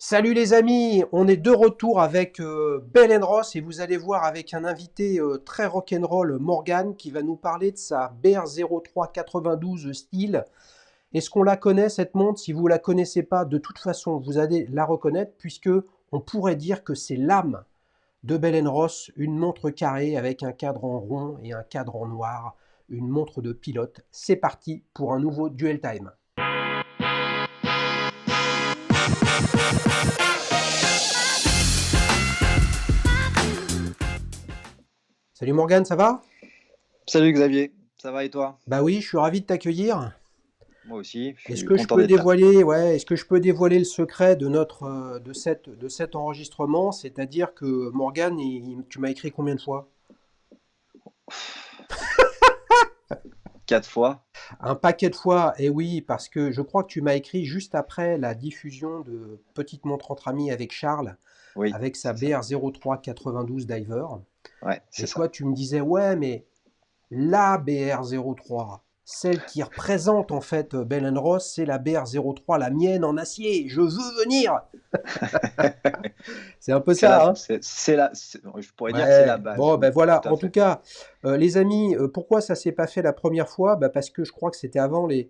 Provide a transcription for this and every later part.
Salut les amis, on est de retour avec Bell Ross et vous allez voir avec un invité très rock'n'roll, Morgan, qui va nous parler de sa BR03 92 style. Est-ce qu'on la connaît cette montre? Si vous ne la connaissez pas, de toute façon, vous allez la reconnaître puisque on pourrait dire que c'est l'âme de Bell Ross, une montre carrée avec un cadre en rond et un cadre en noir, une montre de pilote. C'est parti pour un nouveau Duel Time. Salut Morgan, ça va? Salut Xavier, ça va et toi? Bah oui, je suis ravi de t'accueillir. Moi aussi, je Est-ce suis que je content peux d'être là. dévoiler, ouais, est-ce que je peux dévoiler le secret de de cet enregistrement? C'est-à-dire que Morgan, tu m'as écrit combien de fois? 4 fois. Un paquet de fois, et oui, parce que je crois que tu m'as écrit juste après la diffusion de Petite montre entre amis avec Charles, Oui, avec sa c'est ça. BR03 92 Diver. Ouais, c'est Et ça. toi, tu me disais, ouais, mais la BR03, celle qui représente en fait Bell Ross, c'est la BR03, la mienne en acier. Je veux venir. C'est un peu C'est la, ça, hein? je pourrais dire que c'est la Ouais, base, bon, ben oui, voilà. tout à En tout fait. cas, les amis, pourquoi ça s'est pas fait la première fois? Bah, parce que je crois que c'était avant les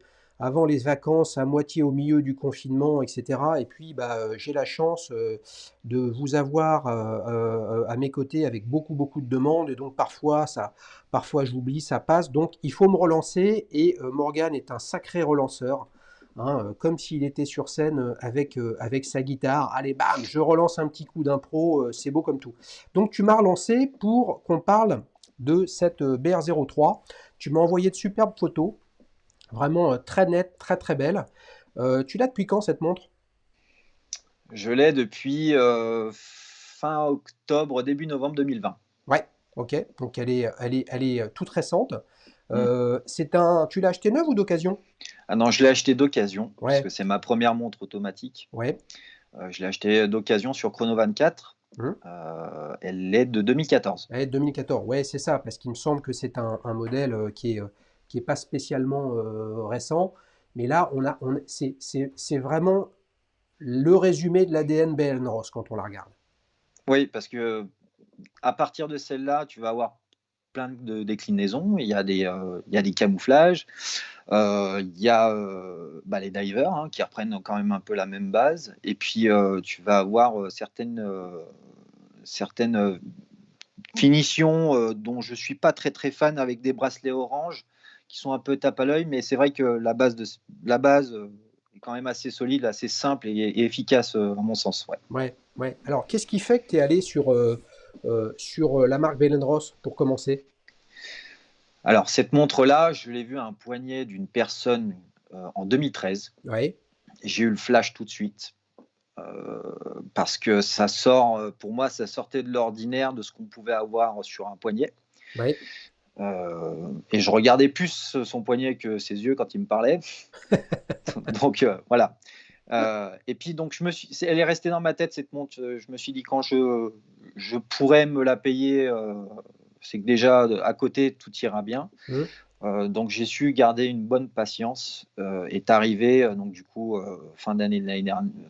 vacances, à moitié au milieu du confinement, etc. Et puis, bah, j'ai la chance de vous avoir à mes côtés avec beaucoup, beaucoup de demandes. Et donc, parfois j'oublie, ça passe. Donc, il faut me relancer. Et Morgan est un sacré relanceur, hein, comme s'il était sur scène avec sa guitare. Allez, bam, je relance un petit coup d'impro. C'est beau comme tout. Donc tu m'as relancé pour qu'on parle de cette BR03. Tu m'as envoyé de superbes photos, vraiment très nettes, très très belles. Tu l'as depuis quand cette montre? Je l'ai depuis fin octobre, début novembre 2020. Ouais, ok. Donc elle est toute récente. Hmm. Tu l'as acheté neuf ou d'occasion? Ah non, je l'ai acheté d'occasion, Ouais, puisque c'est ma première montre automatique. ouais. Je l'ai acheté d'occasion sur Chrono 24. Hum. Elle est de 2014. Ouais, 2014. Ouais, c'est ça, parce qu'il me semble que c'est un modèle qui est pas spécialement récent. Mais là, c'est vraiment le résumé de l'ADN BN-ROS quand on la regarde. Oui, parce que à partir de celle-là, tu vas avoir plein de déclinaisons. Il y a des camouflages. Il y a bah, les divers hein, qui reprennent quand même un peu la même base. Et puis, tu vas avoir certaines finitions dont je ne suis pas très très fan avec des bracelets orange qui sont un peu tape à l'œil. Mais c'est vrai que la base est quand même assez solide, assez simple et efficace à mon sens. Ouais. Ouais, ouais. Alors, qu'est-ce qui fait que tu es allé sur la marque Bell Ross pour commencer? Alors, cette montre-là, je l'ai vue à un poignet d'une personne en 2013. Ouais, J'ai eu le flash tout de suite. Parce que ça sort, pour moi, ça sortait de l'ordinaire de ce qu'on pouvait avoir sur un poignet. ouais. Et je regardais plus son poignet que ses yeux quand il me parlait. Donc voilà. Et puis donc elle est restée dans ma tête cette montre. Je me suis dit quand je pourrais me la payer, c'est que déjà à côté tout ira bien. Hum. Donc j'ai su garder une bonne patience. Est arrivé donc du coup fin d'année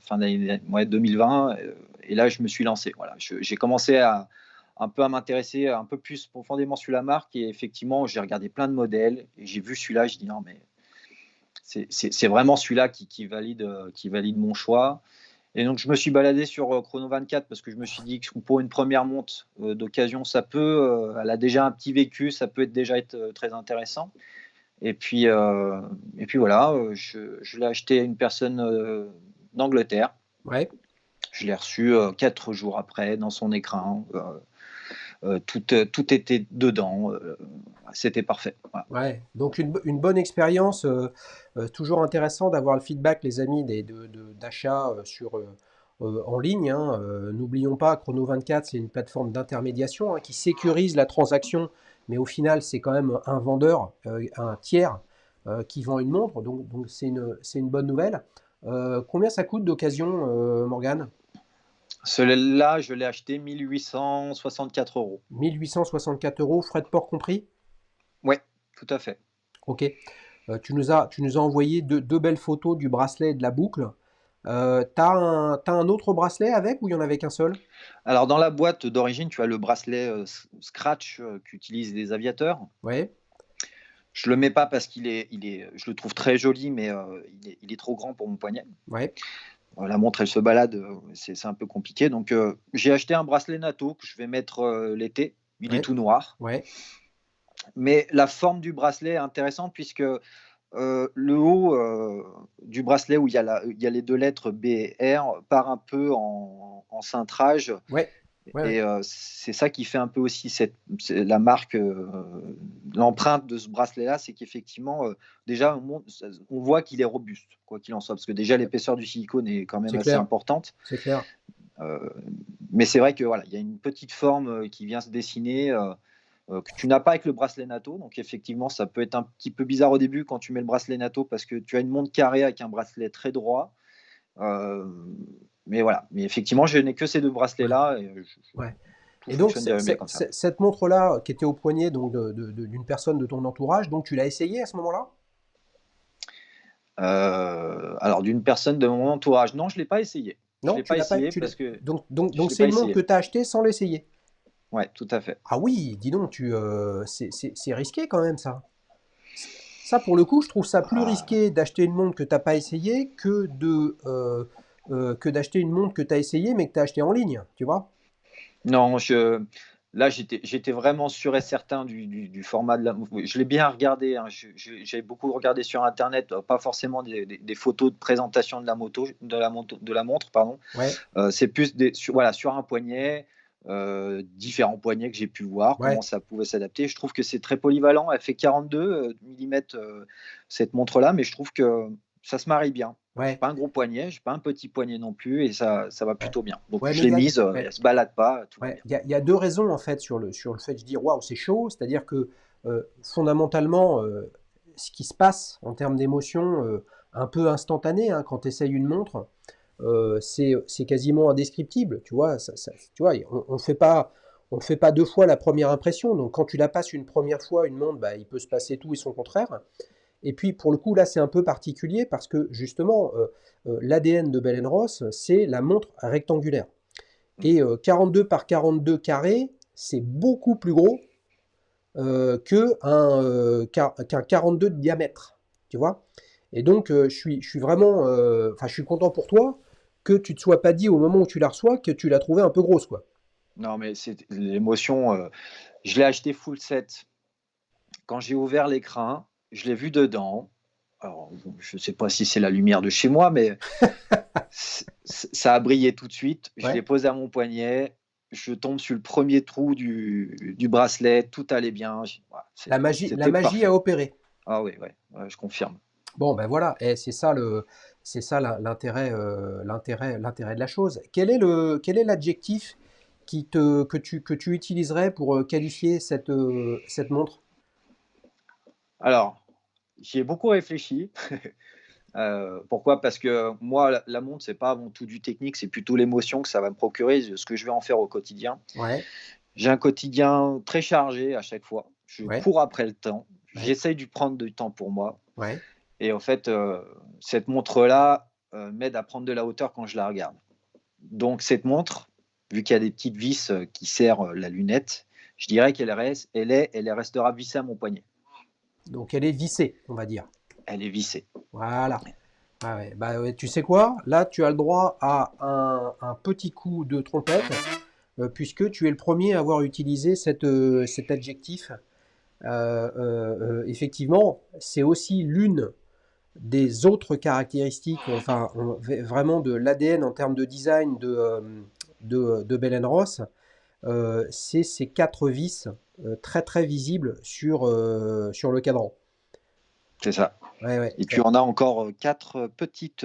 fin d'année ouais, 2020. Et là je me suis lancé. Voilà, j'ai commencé à un peu à m'intéresser un peu plus profondément sur la marque et effectivement j'ai regardé plein de modèles et j'ai vu celui-là. Je dis non mais c'est vraiment celui-là qui valide mon choix. Et donc je me suis baladé sur Chrono 24 parce que je me suis dit que pour une première montre d'occasion, elle a déjà un petit vécu, ça peut être très intéressant. Et puis voilà, je l'ai acheté à une personne d'Angleterre. Ouais, Je l'ai reçu 4 jours après dans son écran. Tout était dedans. C'était parfait. Voilà. ouais. Donc, une bonne expérience. Toujours intéressant d'avoir le feedback, les amis, d'achats en ligne, hein. N'oublions pas, Chrono24, c'est une plateforme d'intermédiation, hein, qui sécurise la transaction, mais au final, c'est quand même un vendeur, un tiers, qui vend une montre. Donc c'est une bonne nouvelle. Combien ça coûte d'occasion, Morgane? Celui-là, je l'ai acheté 1 864 €. 1 864 euros, frais de port compris? Ouais, tout à fait. Ok. Tu nous as envoyé deux belles photos du bracelet et de la boucle. T'as un autre bracelet avec ou il y en avait qu'un seul? Alors dans la boîte d'origine, tu as le bracelet Scratch qu'utilisent les aviateurs. Ouais, Je le mets pas parce je le trouve très joli, mais il est trop grand pour mon poignet. ouais, La montre, elle se balade, c'est un peu compliqué. Donc j'ai acheté un bracelet NATO que je vais mettre l'été. Il est ouais, tout noir, ouais, mais la forme du bracelet est intéressante puisque le haut du bracelet où il y a les deux lettres B et R part un peu en cintrage. ouais, ouais, ouais. Et c'est ça qui fait un peu aussi la marque, l'empreinte de ce bracelet-là, c'est qu'effectivement, déjà, on voit qu'il est robuste, quoi qu'il en soit, parce que déjà, l'épaisseur du silicone est quand même C'est assez clair, importante. c'est clair. Euh, mais c'est vrai que voilà, il y a une petite forme qui vient se dessiner. Que tu n'as pas avec le bracelet NATO, donc effectivement ça peut être un petit peu bizarre au début quand tu mets le bracelet NATO parce que tu as une montre carrée avec un bracelet très droit. Euh, mais voilà, mais effectivement, je n'ai que ces deux Ouais, bracelets-là et ouais. tout Et donc, fonctionne bien comme ça. cette montre-là, qui était au poignet donc d'une personne de ton entourage, donc tu l'as essayée à ce moment-là? Alors, d'une personne de mon entourage, non, je ne l'ai pas essayé. Je Non, l'ai tu pas l'as pas. essayé parce que je Donc l'ai c'est pas une montre essayé. que tu as achetée sans l'essayer. Ouais, tout à fait. Ah oui, dis donc, c'est risqué quand même ça. Ça, pour le coup, je trouve ça plus Ah, risqué d'acheter une montre que t'as pas essayée que d'acheter une montre que tu as essayée mais que tu as achetée en ligne, tu vois? non, là, j'étais vraiment sûr et certain du format de la montre. Je l'ai bien regardé, hein, j'ai beaucoup regardé sur Internet, pas forcément des photos de présentation de la montre, pardon. Ouais, C'est plus voilà, sur un poignet, différents poignets que j'ai pu voir, comment ouais, ça pouvait s'adapter. Je trouve que c'est très polyvalent. Elle fait 42 mm, cette montre-là, mais je trouve que ça se marie bien. J'ai ouais, pas un gros poignet, j'ai pas un petit poignet non plus, et ça va ouais. plutôt bien. Donc Ouais, mais je l'ai mise, ouais, elle se balade pas, tout va ouais, bien. il y a deux raisons en fait sur le fait de dire waouh, c'est chaud. C'est-à-dire que fondamentalement, ce qui se passe en termes d'émotion un peu instantané hein, quand tu essayes une montre, c'est quasiment indescriptible. Tu vois, tu vois on ne fait pas deux fois la première impression. Donc quand tu la passes une première fois, une montre, bah, il peut se passer tout et son contraire. Et puis pour le coup, là, c'est un peu particulier parce que justement, l'ADN de Bell Ross, c'est la montre rectangulaire. Mm. Et 42 par 42 carré, c'est beaucoup plus gros qu'un 42 de diamètre. Tu vois? Et donc, je suis vraiment, enfin, je suis content pour toi que tu ne te sois pas dit au moment où tu la reçois que tu l'as trouvée un peu grosse, quoi. Non, mais c'est l'émotion. Je l'ai acheté full set. Quand j'ai ouvert l'écran, je l'ai vu dedans. Alors, bon, je ne sais pas si c'est la lumière de chez moi, mais ça a brillé tout de suite. Je l'ai Ouais. posé à mon poignet. Je tombe sur le premier trou du bracelet. Tout allait bien. La C'était magie a parfait. opéré. Ah oui, ouais, ouais, je confirme. Bon, ben voilà, et c'est ça l'intérêt, l'intérêt de la chose. Quel est l'adjectif que tu utiliserais pour qualifier cette montre? Alors, j'y ai beaucoup réfléchi. Pourquoi? Parce que moi, la montre, c'est pas avant tout du technique, c'est plutôt l'émotion que ça va me procurer, ce que je vais en faire au quotidien. Ouais, J'ai un quotidien très chargé à chaque fois. Je ouais, cours après le temps. ouais, J'essaye de prendre du temps pour moi. ouais. Et en fait, cette montre-là m'aide à prendre de la hauteur quand je la regarde. Donc cette montre, vu qu'il y a des petites vis qui serrent la lunette, je dirais elle restera vissée à mon poignet. Donc elle est vissée, on va dire. Elle est vissée. Voilà. Ah ouais, bah ouais, tu sais quoi? Là, tu as le droit à un petit coup de trompette, puisque tu es le premier à avoir utilisé cet adjectif. Effectivement, c'est aussi l'une des autres caractéristiques, enfin, vraiment de l'ADN en termes de design de Bell Ross, c'est ces quatre vis très très visibles sur le cadran. C'est ça. Ouais, ouais, Et puis on a encore quatre petites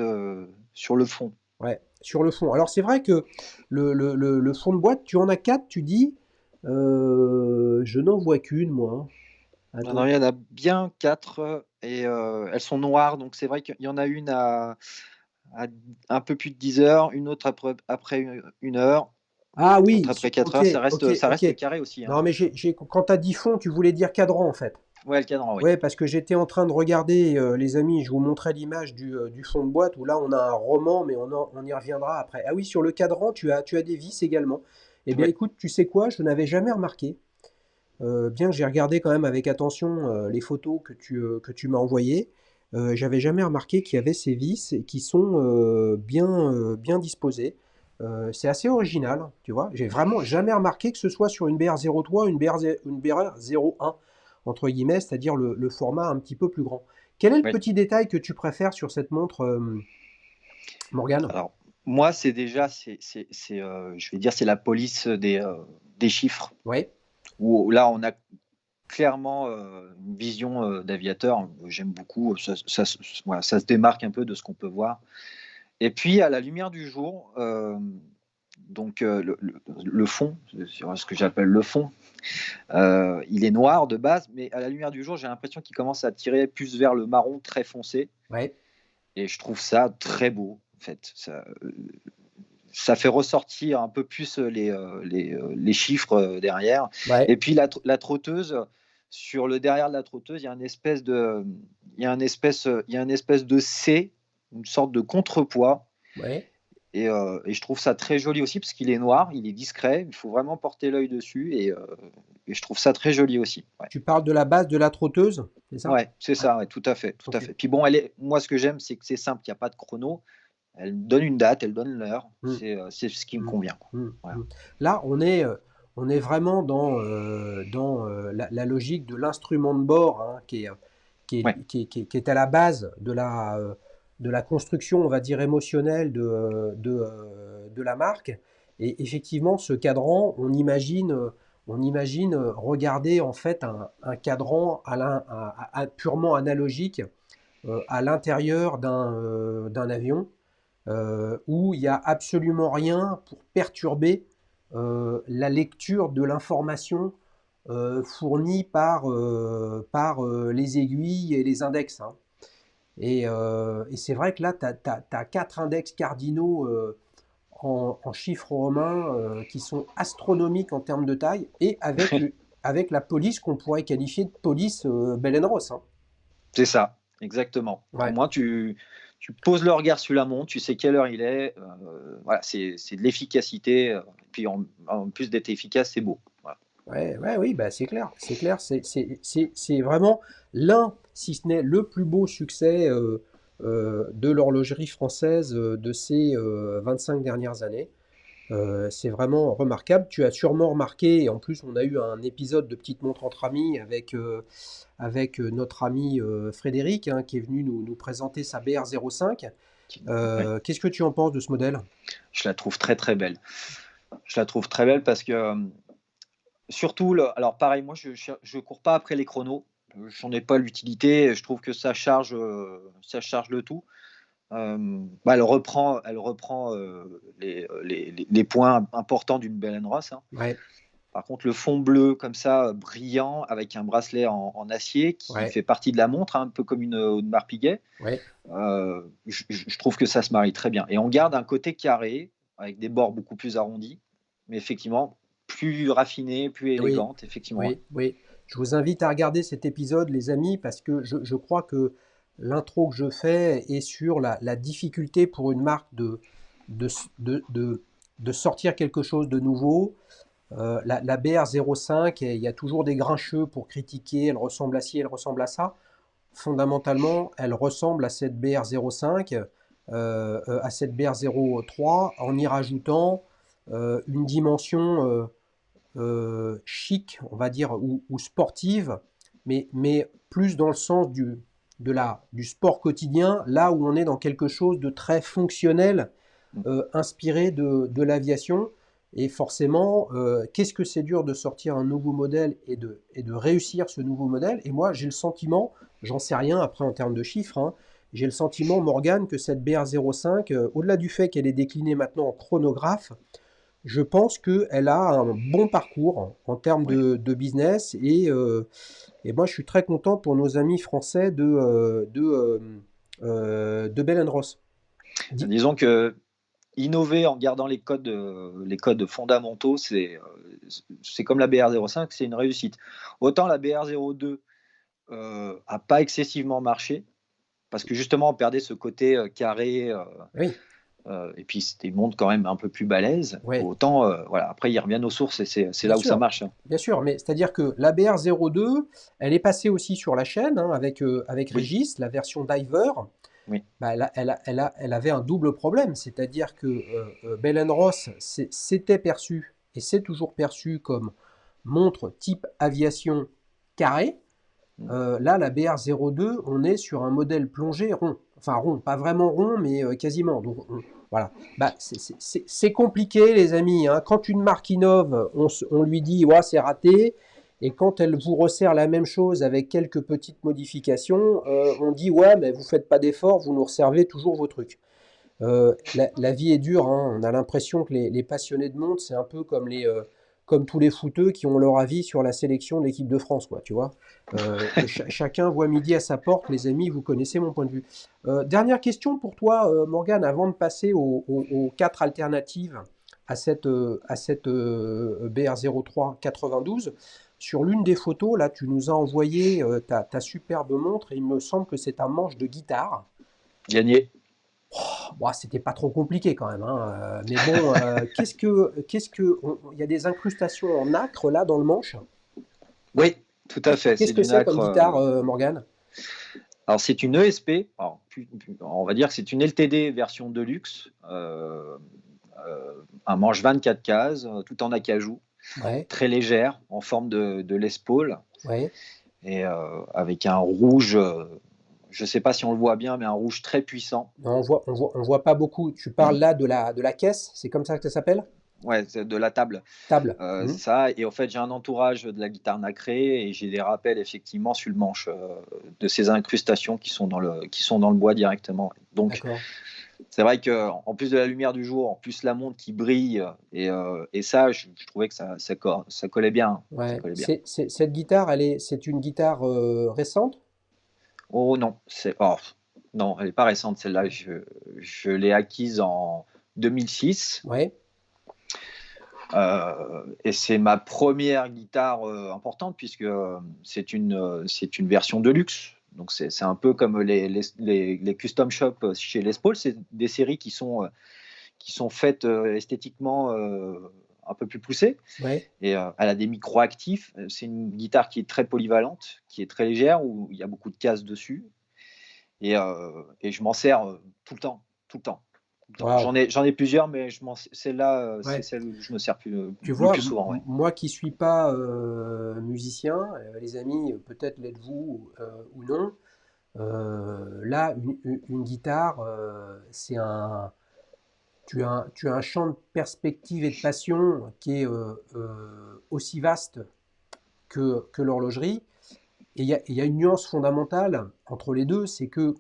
sur le fond. ouais, sur le fond. Alors c'est vrai que le fond de boîte, tu en as quatre, tu dis, je n'en vois qu'une, moi. Non, non, Attends. il y en a bien quatre et elles sont noires. Donc c'est vrai qu'il y en a une à un peu plus de 10 heures, une autre après 1 heure, Ah l'autre oui, après 4 ok, heures. ok, Ça ok. reste carré aussi, hein. Non, mais quand tu as dit fond, tu voulais dire cadran en fait. Ouais, le cadran, oui. Ouais, parce que j'étais en train de regarder, les amis, je vous montrais l'image du fond de boîte où là on a un roman, mais on y reviendra après. Ah oui, sur le cadran, tu as des vis également. Eh bien Oui, écoute, tu sais quoi, je n'avais jamais remarqué. Bien que j'ai regardé quand même avec attention les photos que tu m'as envoyées, j'avais jamais remarqué qu'il y avait ces vis qui sont bien disposées. C'est assez original, tu vois. J'ai vraiment jamais remarqué que ce soit sur une BR03 ou une BR01, entre guillemets, c'est-à-dire le format un petit peu plus grand. Quel est le oui. petit détail que tu préfères sur cette montre, Morgane? Alors, moi, c'est déjà, je vais dire, c'est la police des chiffres, Ouais, où là, on a clairement une vision d'aviateur. J'aime beaucoup, voilà, ça se démarque un peu de ce qu'on peut voir. Et puis, à la lumière du jour, donc le fond, sur ce que j'appelle le fond, il est noir de base, mais à la lumière du jour, j'ai l'impression qu'il commence à tirer plus vers le marron très foncé. ouais, Et je trouve ça très beau, en fait. Ça fait ressortir un peu plus les chiffres derrière. ouais. Et puis la trotteuse, sur le derrière de la trotteuse, il y a une espèce de C, une sorte de contrepoids. Ouais. Et je trouve ça très joli aussi parce qu'il est noir, il est discret, il faut vraiment porter l'œil dessus et je trouve ça très joli aussi. Ouais, Tu parles de la base de la trotteuse, c'est ça? ouais, c'est Ouais, ça, ouais, tout à fait, tout à ok. fait. Puis bon, moi ce que j'aime, c'est que c'est simple, il n'y a pas de chrono. Elle donne une date, elle donne l'heure. Hmm. C'est ce qui me Mm, convient, quoi. mm, Voilà. mm. Là, on est vraiment dans la logique de l'instrument de bord, hein, Ouais, qui est à la base de la construction, on va dire, émotionnelle de la marque. Et effectivement, ce cadran, on imagine regarder en fait un cadran purement analogique à l'intérieur d'un avion où il n'y a absolument rien pour perturber la lecture de l'information fournie par les aiguilles et les index, hein. Et c'est vrai que là, tu as 4 index cardinaux en chiffres romains qui sont astronomiques en termes de taille et avec la police qu'on pourrait qualifier de police Bell Ross, hein. c'est ça, exactement. Au Ouais. moins, tu poses le regard sur la montre, tu sais quelle heure il est. Voilà, c'est de l'efficacité. Puis en plus d'être efficace, c'est beau. Voilà. Ouais, ouais, oui, bah, c'est clair, c'est clair, c'est vraiment l'un, si ce n'est le plus beau succès de l'horlogerie française de ces 25 dernières années. C'est vraiment remarquable. Tu as sûrement remarqué, et en plus on a eu un épisode de Petite Montre entre amis avec notre ami Frédéric, hein, qui est venu nous présenter sa BR05. Ouais. Qu'est-ce que tu en penses de ce modèle? Je la trouve très très belle. Je la trouve très belle parce que surtout, alors pareil, moi je cours pas après les chronos. J'en ai pas l'utilité. Je trouve que ça charge le tout. Bah, elle reprend les points importants d'une Bell Ross, hein. Ouais, Par contre, le fond bleu comme ça, brillant, avec un bracelet en acier qui ouais, fait partie de la montre, hein, un peu comme une Audemars Piguet, ouais. je trouve que ça se marie très bien. Et on garde un côté carré, avec des bords beaucoup plus arrondis, mais effectivement, plus raffiné, plus Oui, élégante, effectivement. Ouais. oui, oui. Je vous invite à regarder cet épisode, les amis, parce que je crois que l'intro que je fais est sur la difficulté pour une marque de, de, de- de sortir quelque chose de nouveau. La BR05, il y a toujours des grincheux pour critiquer, elle ressemble à ci, elle ressemble à ça. Fondamentalement, elle ressemble à cette BR05, à cette BR03, en y rajoutant une dimension chic, on va dire, ou sportive, mais plus dans le sens du sport quotidien, là où on est dans quelque chose de très fonctionnel, Mm. inspiré de l'aviation. Et forcément, qu'est-ce que c'est dur de sortir un nouveau modèle et de réussir ce nouveau modèle. Et moi, j'ai le sentiment, j'en sais rien après en termes de chiffres, hein, j'ai le sentiment, Morgane, que cette BR05, au-delà du fait qu'elle est déclinée maintenant en chronographe, je pense qu'elle a un bon parcours en termes Ouais. de business et moi je suis très content pour nos amis français de Bell Ross. Dis- Disons que innover en gardant les codes fondamentaux, c'est comme la BR05, c'est une réussite. Autant la BR02, a pas excessivement marché parce que justement on perdait ce côté carré. Oui, Et puis c'était une montre quand même un peu plus balèze. ouais, Autant, voilà, après ils reviennent aux sources et c'est là où ça marche, hein. bien sûr, mais c'est-à-dire que la BR02, elle est passée aussi sur la chaîne hein, avec Oui, Régis, la version Diver. oui, Bah, elle avait un double problème, c'est-à-dire que Bell Ross s'était perçu et c'est toujours perçu comme montre type aviation carré. mm, Là, la BR02, on est sur un modèle plongé rond. Enfin rond, pas vraiment rond, mais quasiment. Donc voilà. Bah, c'est compliqué, les amis, hein. Quand une marque innove, on lui dit ouais, c'est raté. Et quand elle vous resserre la même chose avec quelques petites modifications, on dit ouais, mais vous faites pas d'efforts, vous nous resservez toujours vos trucs. La vie est dure, hein. On a l'impression que les passionnés de montre, c'est un peu comme tous les footeux qui ont leur avis sur la sélection de l'équipe de France, quoi, tu vois. Chacun voit midi à sa porte, les amis, vous connaissez mon point de vue. Dernière question pour toi, Morgane, avant de passer aux quatre alternatives à cette BR03 92. Sur l'une des photos, là, tu nous as envoyé ta superbe montre et il me semble que c'est un manche de guitare. gagné. Bon, c'était pas trop compliqué quand même, hein, mais bon, il y a des incrustations en nacre là dans le manche. Oui, tout à fait. Qu'est-ce C'est que du c'est comme nacre. guitare, Morgane? Alors c'est une ESP. Alors, on va dire que c'est une LTD version Deluxe. Un manche 24 cases, tout en acajou, Ouais, très légère, en forme de Les Paul, ouais. et avec un rouge. Je ne sais pas si on le voit bien, mais un rouge très puissant. Non, on voit pas beaucoup. Tu parles là de la caisse, c'est comme ça que ça s'appelle? Ouais, c'est de la table. Table. Hmm. Ça, et en fait, j'ai un entourage de la guitare nacrée et j'ai des rappels effectivement sur le manche de ces incrustations qui sont dans le bois directement. Donc, D'accord. c'est vrai qu'en plus de la lumière du jour, en plus la montre qui brille, et ça, je trouvais que ça collait bien. Ça Ouais. collait bien. Cette guitare, c'est une guitare récente? Oh non, non, elle n'est pas récente celle-là. Je l'ai acquise en 2006. Ouais. Et c'est ma première guitare importante puisque c'est une version de luxe. Donc c'est un peu comme les custom shop chez Les Paul. C'est des séries qui sont faites esthétiquement un peu plus poussées. Ouais. Et elle a des micros actifs. C'est une guitare qui est très polyvalente, qui est très légère, où il y a beaucoup de cases dessus. Et je m'en sers tout le temps, tout le temps. Tout le temps. Waouh. J'en ai plusieurs, mais celle-là, c'est Ouais. celle où je me sers Tu le vois, plus souvent. Ouais. moi qui suis pas musicien, les amis, peut-être l'êtes-vous ou non. Là, une guitare, tu as un champ de perspective et de passion qui est aussi vaste que l'horlogerie. Et il y a une nuance fondamentale entre les deux, c'est que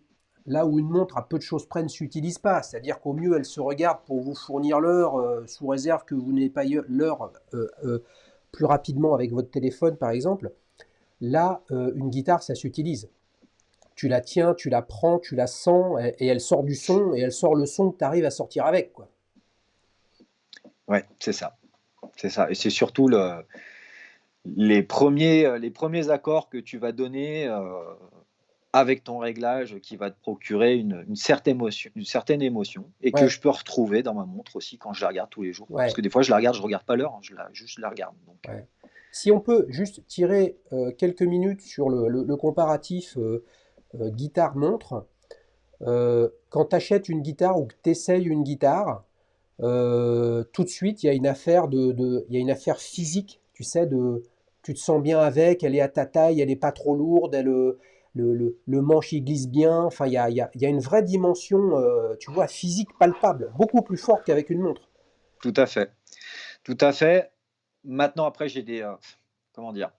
là où une montre à peu de choses près ne s'utilise pas, c'est-à-dire qu'au mieux elle se regarde pour vous fournir l'heure, sous réserve que vous n'ayez pas l'heure plus rapidement avec votre téléphone par exemple, là une guitare ça s'utilise. Tu la tiens, tu la prends, tu la sens, et elle sort du son, et elle sort le son que tu arrives à sortir avec, quoi. Ouais, c'est ça. C'est ça. Et c'est surtout les premiers accords que tu vas donner avec ton réglage qui va te procurer une certaine émotion et que Ouais, je peux retrouver dans ma montre aussi quand je la regarde tous les jours. Parce ouais, que des fois, je la regarde, je regarde pas l'heure, hein, juste je la regarde. Donc, ouais. Si on peut juste tirer quelques minutes sur le comparatif guitare-montre, quand tu achètes une guitare ou que tu essayes une guitare, tout de suite, il y a une affaire il y a une affaire physique, tu sais, tu te sens bien avec, elle est à ta taille, elle n'est pas trop lourde, le manche il glisse bien, enfin, il y a une vraie dimension, tu vois, physique palpable, beaucoup plus forte qu'avec une montre. tout à fait. Tout à fait. Maintenant, après, j'ai comment dire?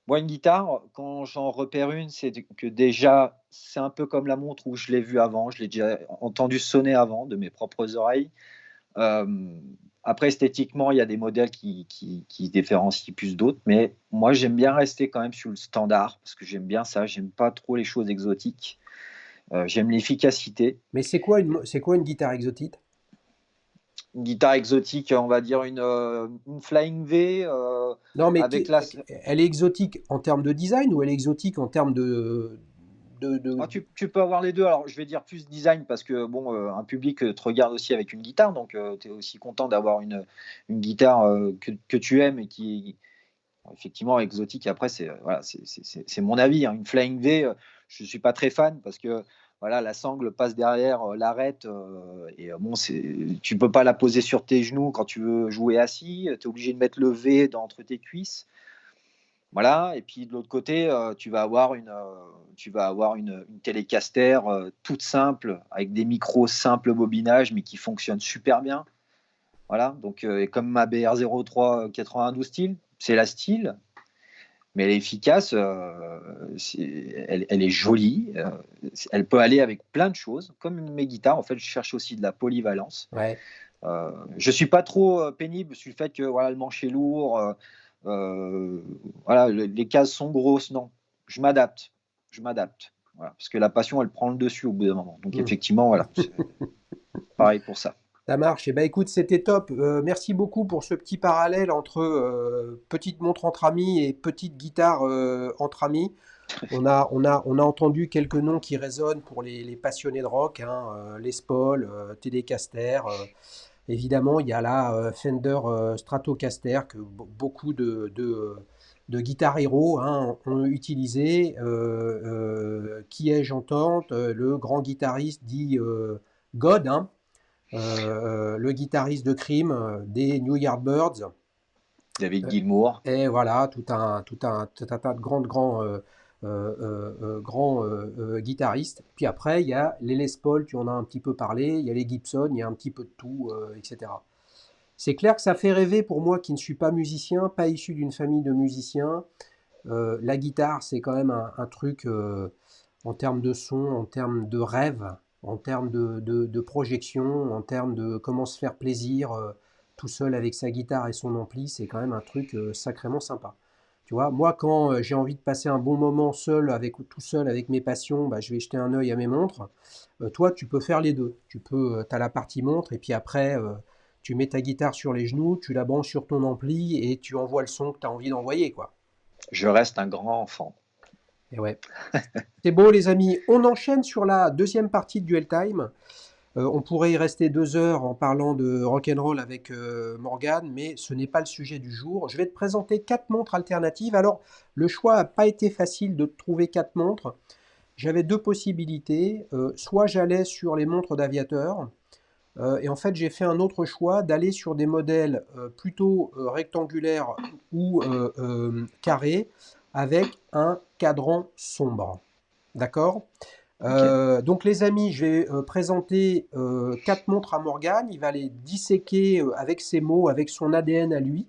Moi, une guitare, quand j'en repère une, c'est que déjà, c'est un peu comme la montre où je l'ai vue avant, je l'ai déjà entendu sonner avant de mes propres oreilles. Après, esthétiquement, il y a des modèles qui se différencient plus d'autres, mais moi, j'aime bien rester quand même sur le standard parce que j'aime bien ça. J'aime pas trop les choses exotiques. J'aime l'efficacité. Mais c'est quoi une guitare exotique? Une guitare exotique, on va dire une Flying V Non, mais avec la. elle est exotique en termes de design ou elle est exotique en termes de... Ah, tu peux avoir les deux. Alors, je vais dire plus design parce que bon, un public te regarde aussi avec une guitare, donc tu es aussi content d'avoir une guitare que tu aimes et qui est effectivement exotique. Après, c'est voilà, c'est mon avis, hein. Une Flying V, je suis pas très fan parce que voilà, la sangle passe derrière l'arête et bon, tu peux pas la poser sur tes genoux quand tu veux jouer assis. Tu es obligé de mettre le V entre tes cuisses. Voilà, et puis de l'autre côté, tu vas avoir une Telecaster toute simple, avec des micros simples bobinage, mais qui fonctionnent super bien. Voilà, donc et comme ma BR03 92 style, c'est la style, mais elle est efficace, elle est jolie, elle peut aller avec plein de choses, comme mes guitares. En fait, je cherche aussi de la polyvalence. Ouais. Je suis pas trop pénible sur le fait que voilà, le manche est lourd, voilà, les cases sont grosses. Non, je m'adapte, je m'adapte. Voilà, parce que la passion, elle prend le dessus au bout d'un moment. Donc Hmm. effectivement, voilà, c'est pareil pour ça. Ça marche. Eh ben, écoute, c'était top. Merci beaucoup pour ce petit parallèle entre petite montre entre amis et petite guitare entre amis. On a entendu quelques noms qui résonnent pour les passionnés de rock, hein, Les Paul, Telecaster. Évidemment, il y a la Fender Stratocaster que beaucoup de guitar héros, hein, ont utilisé. Qui ai-je entendre? Le grand guitariste dit God, hein, le guitariste de Cream, des New Yardbirds. David Euh, Gilmour, et voilà, tout un tas de grands guitaristes. Puis après, il y a les Les Paul, tu en as un petit peu parlé, il y a les Gibson, il y a un petit peu de tout, etc. C'est clair que ça fait rêver pour moi qui ne suis pas musicien, pas issu d'une famille de musiciens. La guitare, c'est quand même un truc en termes de son, en termes de rêve, en termes de projection, en termes de comment se faire plaisir tout seul avec sa guitare et son ampli, c'est quand même un truc sacrément sympa. Tu vois, moi, quand j'ai envie de passer un bon moment tout seul avec mes passions, bah, je vais jeter un œil à mes montres. Toi, tu peux faire les deux. Tu as la partie montre et puis après, tu mets ta guitare sur les genoux, tu la branches sur ton ampli et tu envoies le son que tu as envie d'envoyer, quoi. je reste un grand enfant. Et ouais. C'est beau, les amis. On enchaîne sur la deuxième partie de Duel Time. On pourrait y rester 2 heures en parlant de rock'n'roll avec Morgane, mais ce n'est pas le sujet du jour. Je vais te présenter 4 montres alternatives. Alors, le choix n'a pas été facile de trouver 4 montres. J'avais 2 possibilités. Soit j'allais sur les montres d'aviateur, et en fait j'ai fait un autre choix d'aller sur des modèles plutôt rectangulaires ou carrés avec un cadran sombre. D'accord? Ok. Donc les amis, je vais présenter 4 montres à Morgane. Il va les disséquer avec ses mots, avec son ADN à lui,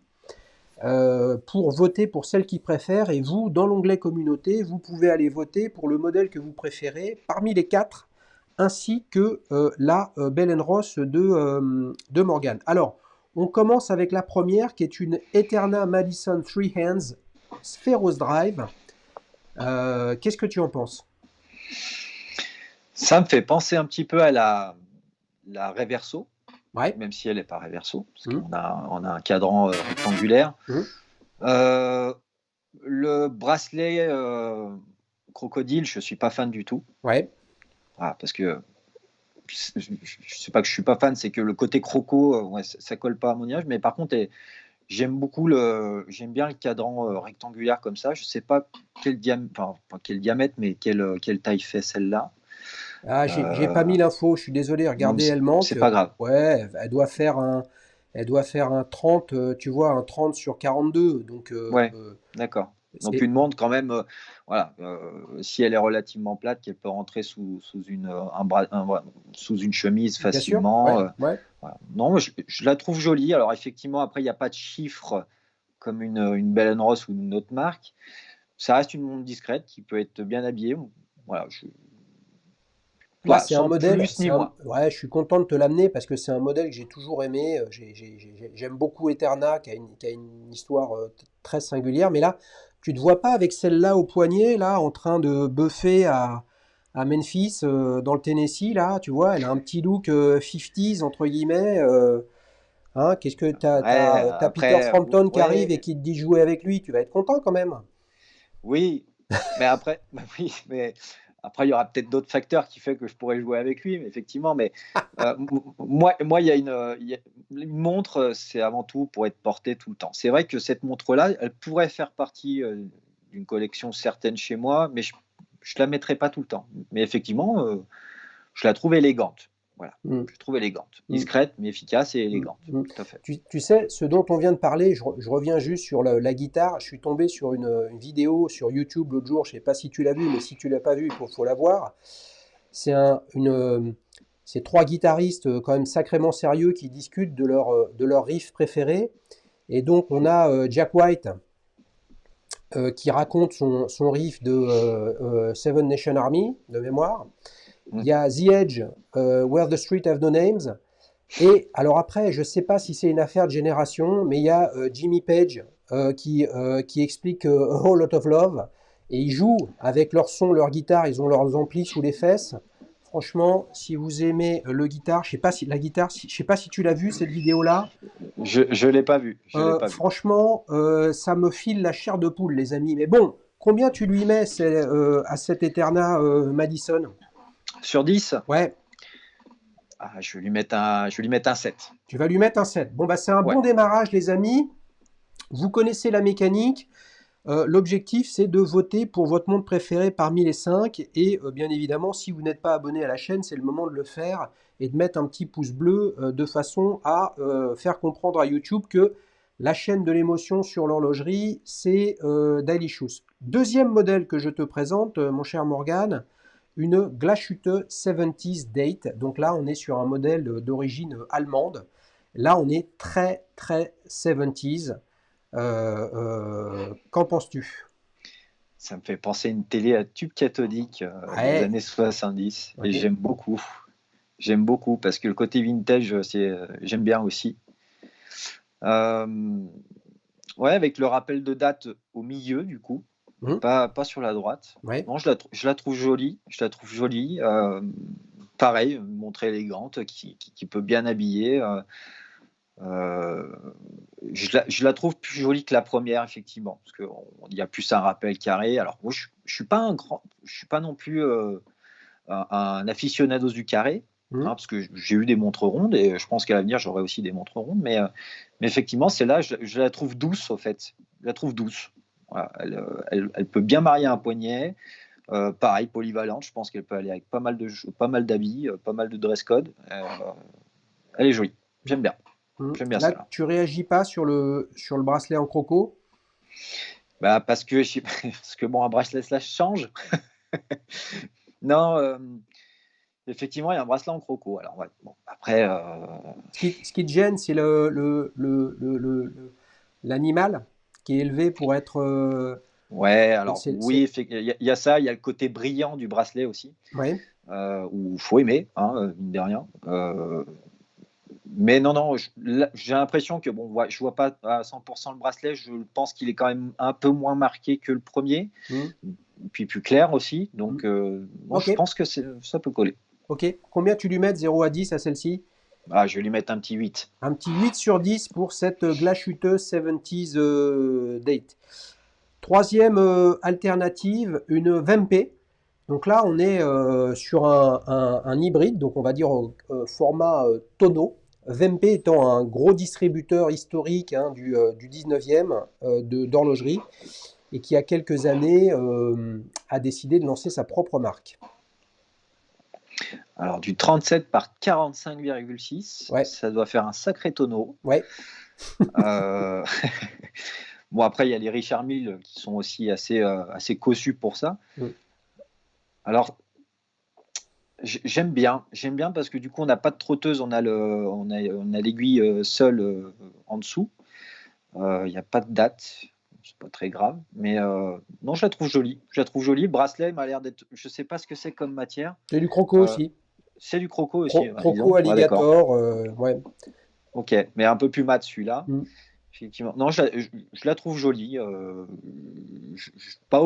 pour voter pour celle qu'il préfère. Et vous, dans l'onglet communauté, vous pouvez aller voter pour le modèle que vous préférez parmi les 4, ainsi que la Bell Ross de Morgane. Alors, on commence avec la première, qui est une Eterna Madison Three Hands Spheros Drive. Qu'est-ce que tu en penses? Ça me fait penser un petit peu à la Reverso, Ouais. même si elle n'est pas Reverso, parce Hum, on a un cadran rectangulaire. hum, Euh, le bracelet crocodile, je ne suis pas fan du tout. ouais. Ah, parce que sais pas que je suis pas fan, c'est que le côté croco, ouais, ça colle pas à mon image. Mais par contre, j'aime bien le cadran rectangulaire comme ça. Je sais pas quel diamètre, mais quelle taille fait celle-là. Ah, j'ai pas Euh, mis l'info, je suis désolé, non, mais regardez, elle manque. c'est pas grave. Ouais, elle doit faire un 30, tu vois, un 30 sur 42. Donc, Ouais, d'accord. Donc c'est une montre quand même, voilà, si elle est relativement plate, qu'elle peut rentrer sous une chemise bien sûr, facilement. ouais, ouais. Voilà. Non, je la trouve jolie. Alors effectivement, après, il n'y a pas de chiffre comme une Bell Ross ou une autre marque. Ça reste une montre discrète qui peut être bien habillée. Voilà, Bah, voilà, c'est un sans modèle, plus ni moins. ouais, je suis content de te l'amener parce que c'est un modèle que j'ai toujours aimé. J'aime beaucoup Eterna, qui a une histoire très singulière. Mais là, tu te vois pas avec celle-là au poignet, là, en train de buffer à Memphis, dans le Tennessee, là, tu vois, elle a un petit look 50s, entre guillemets. Hein, qu'est-ce que Ouais, t'as Peter après, Frampton qui arrive et ouais, qui te dit jouer avec lui, tu vas être content quand même. oui, mais après, oui, mais après, il y aura peut-être d'autres facteurs qui fait que je pourrais jouer avec lui, mais effectivement, mais moi, il y a une montre, c'est avant tout pour être portée tout le temps. C'est vrai que cette montre-là, elle pourrait faire partie d'une collection certaine chez moi, mais je la mettrai pas tout le temps. Mais effectivement, je la trouve élégante. Voilà, Mm, je trouve élégante, mm, discrète, mais efficace et mm, élégante. mm. Tout à fait. Tu sais, ce dont on vient de parler, je reviens juste sur la guitare. Je suis tombé sur une vidéo sur YouTube l'autre jour, je sais pas si tu l'as vu, mais si tu l'as pas vu, faut la voir. C'est c'est trois guitaristes quand même sacrément sérieux qui discutent de leur riff préféré. Et donc on a Jack White qui raconte son riff de Seven Nation Army, de mémoire. Il Mm. y a The Edge, Where the Street Have No Names. Et alors après, je ne sais pas si c'est une affaire de génération, mais il y a Jimmy Page qui explique A Whole Lot of Love. Et ils jouent avec leur son, leur guitare, ils ont leurs amplis sous les fesses. Franchement, si vous aimez le guitare, je sais pas si la guitare, je sais pas si tu l'as vu cette vidéo-là. Je l'ai pas vu, je l'ai pas vu. Franchement, ça me file la chair de poule, les amis. Mais bon, combien tu lui mets à cet Eterna Madison? Sur 10, Ouais, je vais lui mettre un 7. tu vas lui mettre un 7. Bon, bah, c'est un Ouais. bon démarrage, les amis. Vous connaissez la mécanique. L'objectif, c'est de voter pour votre montre préférée parmi les 5. Et bien évidemment, si vous n'êtes pas abonné à la chaîne, c'est le moment de le faire et de mettre un petit pouce bleu de façon à faire comprendre à YouTube que la chaîne de l'émotion sur l'horlogerie, c'est Daily Shoes. Deuxième modèle que je te présente, mon cher Morgan, une Glashütte 70s Date. Donc là, on est sur un modèle d'origine allemande. Là, on est très, très 70s. Qu'en penses-tu? Ça me fait penser à une télé à tube cathodique des Ouais, années 70 et ok. j'aime beaucoup. J'aime beaucoup parce que le côté vintage, j'aime bien aussi. Euh, ouais, avec le rappel de date au milieu, du coup, Mhm. pas sur la droite. Ouais. Non, je la trouve jolie. Je la trouve jolie. Pareil, une montre élégante qui peut bien habiller. Euh, je la trouve plus jolie que la première, effectivement, parce qu'il y a plus un rappel carré. Alors, moi, je suis pas je suis pas non plus un aficionado du carré, hein, Mhm. parce que j'ai eu des montres rondes et je pense qu'à l'avenir, j'aurai aussi des montres rondes. Mais effectivement, celle-là, je la trouve douce, au fait. Je la trouve douce. Voilà, elle peut bien marier un poignet. Pareil, polyvalente. Je pense qu'elle peut aller avec pas mal d'habits, pas mal de dress code. Elle est jolie. J'aime bien. Mhm. J'aime bien Là, celle-là. tu réagis pas sur le bracelet en croco? Bah, parce que, parce que bon, un bracelet slash change. Non, effectivement, il y a un bracelet en croco. Alors, ouais, bon, après, Ce qui te gêne, c'est l'animal qui est élevé pour être. ouais, alors oui, C'est- il y a ça, il y a le côté brillant du bracelet aussi, ouais. où il faut aimer, hein, mine de rien. Mais non, non, là, j'ai l'impression que, bon, ouais, je vois pas à 100% le bracelet, je pense qu'il est quand même un peu moins marqué que le premier, Mhm. puis plus clair aussi. Mhm. Donc, bon, Ok, je pense que ça peut coller. ok. Combien tu lui mets de 0 à 10 à celle-ci? Ah, je vais lui mettre un petit 8. Un petit 8 sur 10 pour cette Glashütte 70s Date. Troisième alternative, une Vempe. Donc là, on est sur un hybride, donc on va dire format tonneau. Vempe étant un gros distributeur historique hein, du 19e d'horlogerie et qui, il y a quelques années, a décidé de lancer sa propre marque. Alors, du 37 par 45,6, Ouais, ça doit faire un sacré tonneau. ouais. Euh, Bon, après, il y a les Richard Mille qui sont aussi assez cossus pour ça. Mm. Alors, j'aime bien parce que du coup, on n'a pas de trotteuse, on a l'aiguille seule en dessous. Il n'y a pas de date, c'est pas très grave, mais non, je la trouve jolie. Je la trouve jolie. Le bracelet m'a l'air d'être, je sais pas ce que c'est comme matière. C'est du croco Euh, aussi. c'est du croco aussi, Croco disons. Ouais, d'accord. alligator, ouais. Ok, mais un peu plus mat celui-là. Mm. Effectivement. Non, je la trouve jolie. Pas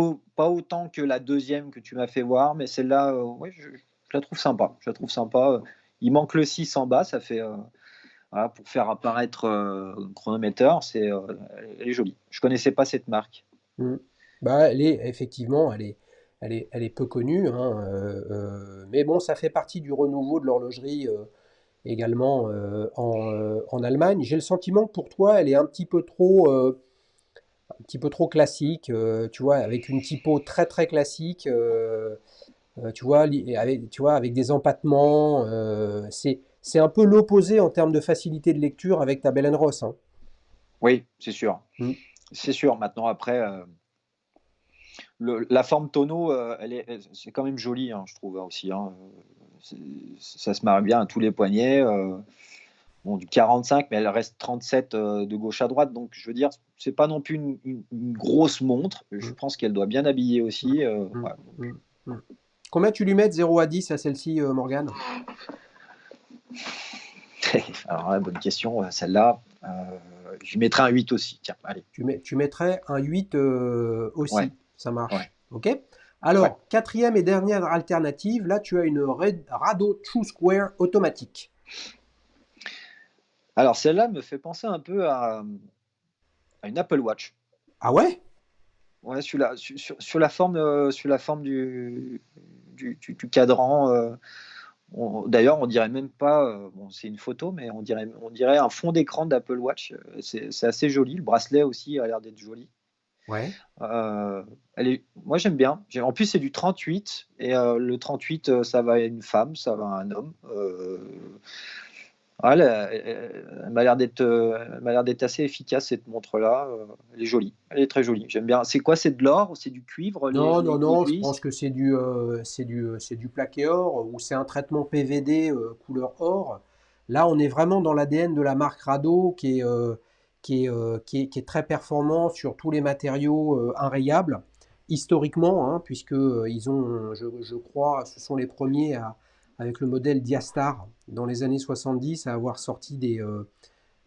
autant que la deuxième que tu m'as fait voir, mais celle-là, ouais, je la trouve sympa. Je la trouve sympa. Il manque le 6 en bas, ça fait voilà, pour faire apparaître chronomètre. Elle est jolie. Je connaissais pas cette marque. Mm. Bah, elle est effectivement, elle est peu connue, hein, mais bon, ça fait partie du renouveau de l'horlogerie également en Allemagne. J'ai le sentiment que pour toi, elle est un petit peu trop classique, tu vois, avec une typo très très classique, tu vois, tu vois, avec des empattements. C'est un peu l'opposé en termes de facilité de lecture avec ta Bell Ross, hein. Oui, c'est sûr. Mm. C'est sûr. Maintenant, après, la forme tonneau, c'est quand même joli, hein, je trouve, hein, aussi, hein. C'est- Ça se marie bien à tous les poignets. Bon, du 45, mais elle reste 37 de gauche à droite. Donc, je veux dire, c'est pas non plus une grosse montre. Je Mm. pense qu'elle doit bien habiller aussi. Mm. Ouais. Mm. Mm. Combien tu lui mets de 0 à 10 à celle-ci, Morgane? Alors, là, bonne question, celle-là. Je lui mettrai un 8 aussi. Tiens, allez. Tu mettrais un 8 Ouais, aussi, ça ouais, marche. OK? ouais. Alors, quatrième et dernière alternative, là tu as une Rado True Square automatique. Alors, celle-là me fait penser un peu à une Apple Watch. Ah ouais? Ouais, sur la forme du cadran. D'ailleurs, on dirait même pas. Bon, c'est une photo, mais on dirait un fond d'écran d'Apple Watch. C'est assez joli. Le bracelet aussi a l'air d'être joli. Ouais. Euh, moi, j'aime bien. En plus, c'est du 38 et le 38, ça va à une femme, ça va à un homme. Ouais, elle m'a l'air d'être assez efficace cette montre-là. Elle est jolie, elle est très jolie. J'aime bien. C'est quoi? C'est de l'or ou c'est du cuivre Non, non, les non, je aiguilles? pense que c'est du plaqué or ou c'est un traitement PVD couleur or. Là, on est vraiment dans l'ADN de la marque Rado qui est très performant sur tous les matériaux inrayables, historiquement, hein, puisque ils ont, je crois, ce sont les premiers avec le modèle Diastar dans les années 70 à avoir sorti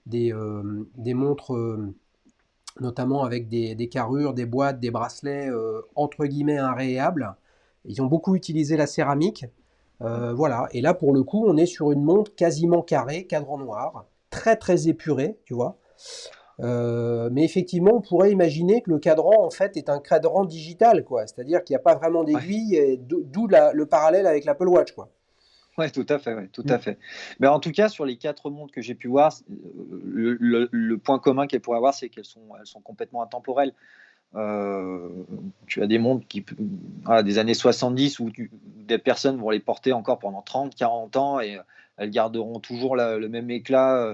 des montres. Notamment avec des carrures, des boîtes, des bracelets entre guillemets inrayables. Ils ont beaucoup utilisé la céramique. Voilà. Et là, pour le coup, on est sur une montre quasiment carrée, cadran noir, très très épurée, tu vois. Mais effectivement, on pourrait imaginer que le cadran, en fait, est un cadran digital, quoi. C'est-à-dire qu'il n'y a pas vraiment Ouais, d'aiguille, et d'où le parallèle avec l'Apple Watch, quoi. ouais, tout à fait, ouais, tout à Mm. fait. Mais en tout cas, sur les quatre montres que j'ai pu voir, le point commun qu'elles pourraient avoir, c'est elles sont complètement intemporelles. Euh, Tu as des montres voilà, des années 70 où des personnes vont les porter encore pendant 30, 40 ans et elles garderont toujours le même éclat.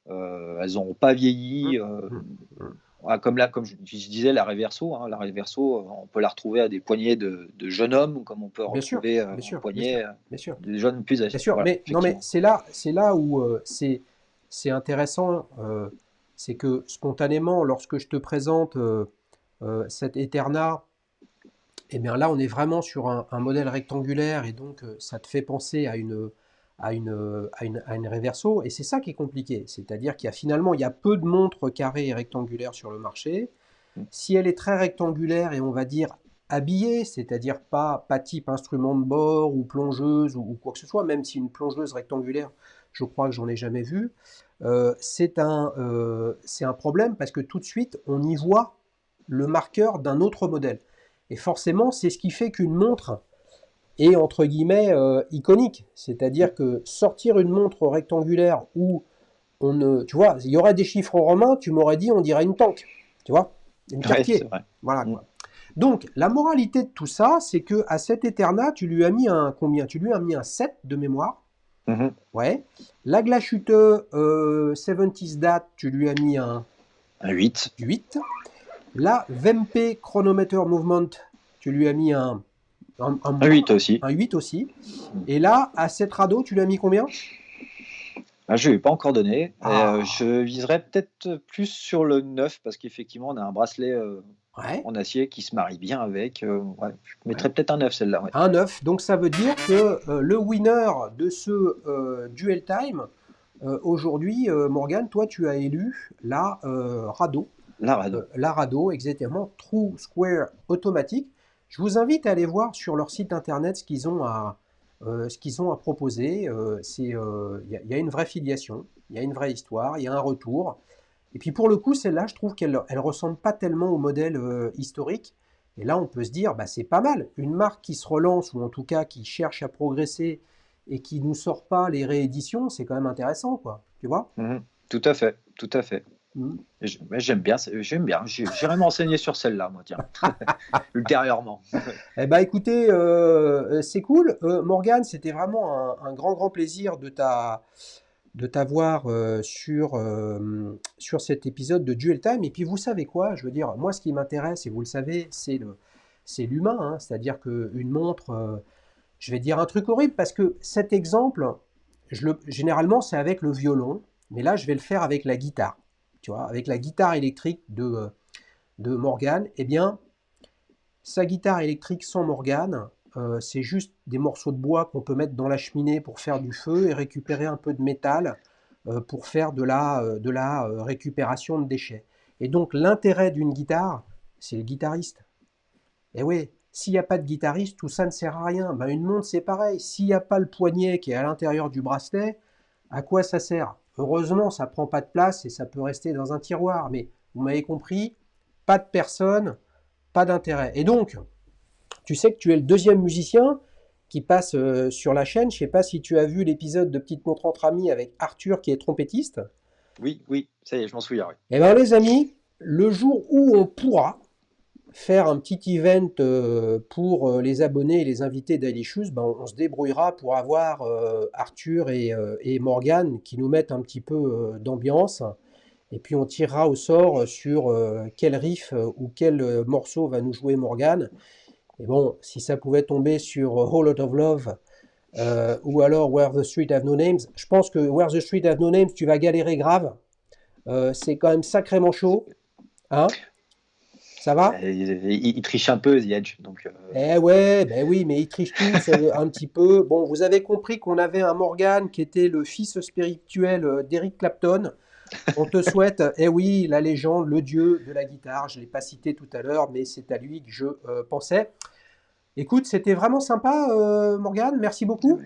Elles n'auront pas Mm. vieilli. Mm. Mm. Voilà, comme je disais, la Reverso, hein, la Reverso, on peut la retrouver à des poignets de jeunes hommes, comme on peut Bien sûr, retrouver bien un sûr, bien sûr, poignet bien sûr. de jeunes plus Bien âgés. sûr, Voilà, mais non, mais effectivement. c'est là où c'est intéressant. C'est que spontanément, lorsque je te présente cette Eterna, eh bien là, on est vraiment sur un modèle rectangulaire et donc ça te fait penser à une Reverso. Et c'est ça qui est compliqué. C'est-à-dire il y a peu de montres carrées et rectangulaires sur le marché. Si elle est très rectangulaire et on va dire habillée, c'est-à-dire pas type instrument de bord ou plongeuse ou quoi que ce soit, même si une plongeuse rectangulaire, je crois que j'en ai jamais vu, c'est un problème parce que tout de suite, on y voit le marqueur d'un autre modèle. Et forcément, c'est ce qui fait qu'une montre est entre guillemets iconique. C'est-à-dire que sortir une montre rectangulaire où tu vois, il y aurait des chiffres romains, tu m'aurais dit, on dirait une tank, tu vois, une Oui, c'est quartier. vrai. Voilà Mm. quoi. Donc, la moralité de tout ça, c'est que à cet Eterna, tu lui as mis un combien? Tu lui as mis un 7 de mémoire. Mhm. Ouais. La Glashütte 70s date, tu lui as mis un Un 8. 8. La Vempe Chronometer Movement, tu lui as mis Un 8 aussi. un 8 aussi. Et là, à cette Rado, tu lui as mis combien? Ah, je ne lui ai pas encore donné. Ah, Je viserais peut-être plus sur le 9 parce qu'effectivement, on a un bracelet ouais, en acier qui se marie bien avec. Ouais, je ouais. mettrais peut-être un 9 celle-là. Ouais. Un 9. Donc ça veut dire que le winner de ce Duel Time, aujourd'hui, Morgane, toi tu as élu La Rado. La Rado, exactement, True Square automatique. Je vous invite à aller voir sur leur site internet ce qu'ils ont Ce qu'ils ont à proposer, il y a une vraie filiation, il y a une vraie histoire, il y a un retour. Et puis pour le coup, celle-là, je trouve qu'elle elle ressemble pas tellement au modèle historique. Et là, on peut se dire, bah, c'est pas mal. Une marque qui se relance, ou en tout cas qui cherche à progresser et qui nous sort pas les rééditions, c'est quand même intéressant, quoi. Tu vois? Tout à fait, tout à fait. Mhm. Mais j'aime bien, j'irai m'enseigner sur celle-là, moi, tiens, ultérieurement. Eh ben, écoutez, c'est cool. Morgane, c'était vraiment un grand, grand plaisir de t'avoir sur cet épisode de Duel Time. Et puis, vous savez quoi? Je veux dire, moi, ce qui m'intéresse, et vous le savez, c'est l'humain, hein. C'est-à-dire qu'une montre, je vais dire un truc horrible, parce que cet exemple, généralement, c'est avec le violon, mais là, je vais le faire avec la guitare. Tu vois, avec la guitare électrique de Morgane, eh bien, sa guitare électrique sans Morgane, c'est juste des morceaux de bois qu'on peut mettre dans la cheminée pour faire du feu et récupérer un peu de métal pour faire de la récupération de déchets. Et donc l'intérêt d'une guitare, c'est le guitariste. Et oui, s'il n'y a pas de guitariste, tout ça ne sert à rien. Ben, une montre, c'est pareil. S'il n'y a pas le poignet qui est à l'intérieur du bracelet, à quoi ça sert? Heureusement, ça ne prend pas de place et ça peut rester dans un tiroir. Mais vous m'avez compris, pas de personne, pas d'intérêt. Et donc, tu sais que tu es le deuxième musicien qui passe sur la chaîne. Je ne sais pas si tu as vu l'épisode de Petite montre entre amis avec Arthur qui est trompettiste. Oui, oui, ça y est, je m'en souviens, oui. Eh bien les amis, le jour où on pourra faire un petit event pour les abonnés et les invités Daily Shoes, ben, on se débrouillera pour avoir Arthur et Morgane qui nous mettent un petit peu d'ambiance. Et puis on tirera au sort sur quel riff ou quel morceau va nous jouer Morgane. Et bon, si ça pouvait tomber sur Whole Lot of Love ou alors Where the Street Have No Names, je pense que Where the Street Have No Names, tu vas galérer grave. C'est quand même sacrément chaud. Hein? Ça va? Il triche un peu, The Edge. Donc, Eh ouais, ben oui, mais ils trichent tous un petit peu. Bon, vous avez compris qu'on avait un Morgan qui était le fils spirituel d'Eric Clapton. On te souhaite, eh oui, la légende, le dieu de la guitare. Je ne l'ai pas cité tout à l'heure, mais c'est à lui que je pensais. Écoute, c'était vraiment sympa, Morgane. Merci beaucoup.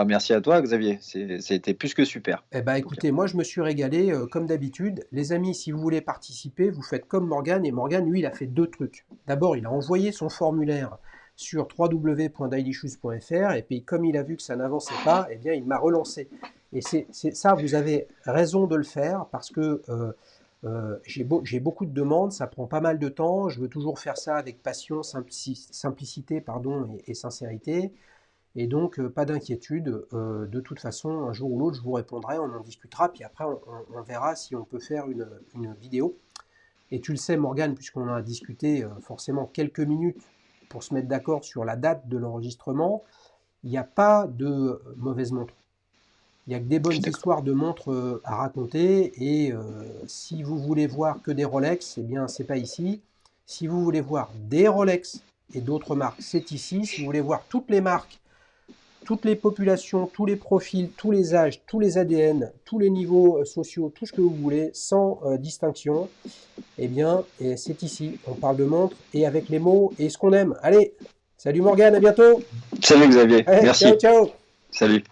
merci à toi, Xavier. C'était plus que super. Eh ben, écoutez, moi, je me suis régalé comme d'habitude. Les amis, si vous voulez participer, vous faites comme Morgane. Et Morgane, lui, il a fait deux trucs. D'abord, il a envoyé son formulaire sur www.dailyshoes.fr. Et puis, comme il a vu que ça n'avançait pas, eh bien, il m'a relancé. Et c'est ça, vous avez raison de le faire parce que j'ai beaucoup de demandes. Ça prend pas mal de temps. Je veux toujours faire ça avec passion, simplicité, pardon, et sincérité. Et donc, pas d'inquiétude. De toute façon, un jour ou l'autre, je vous répondrai, on en discutera, puis après, on verra si on peut faire une vidéo. Et tu le sais, Morgane, puisqu'on en a discuté forcément quelques minutes pour se mettre d'accord sur la date de l'enregistrement, il n'y a pas de mauvaise montre. Il n'y a que des bonnes histoires de montres à raconter. Et si vous voulez voir que des Rolex, eh bien, c'est pas ici. Si vous voulez voir des Rolex et d'autres marques, c'est ici. Si vous voulez voir toutes les marques, toutes les populations, tous les profils, tous les âges, tous les ADN, tous les niveaux sociaux, tout ce que vous voulez, sans distinction, eh bien, c'est ici. On parle de montre et avec les mots et ce qu'on aime. Allez, salut Morgane, à bientôt. Salut Xavier, Allez, merci. ciao, ciao. Salut.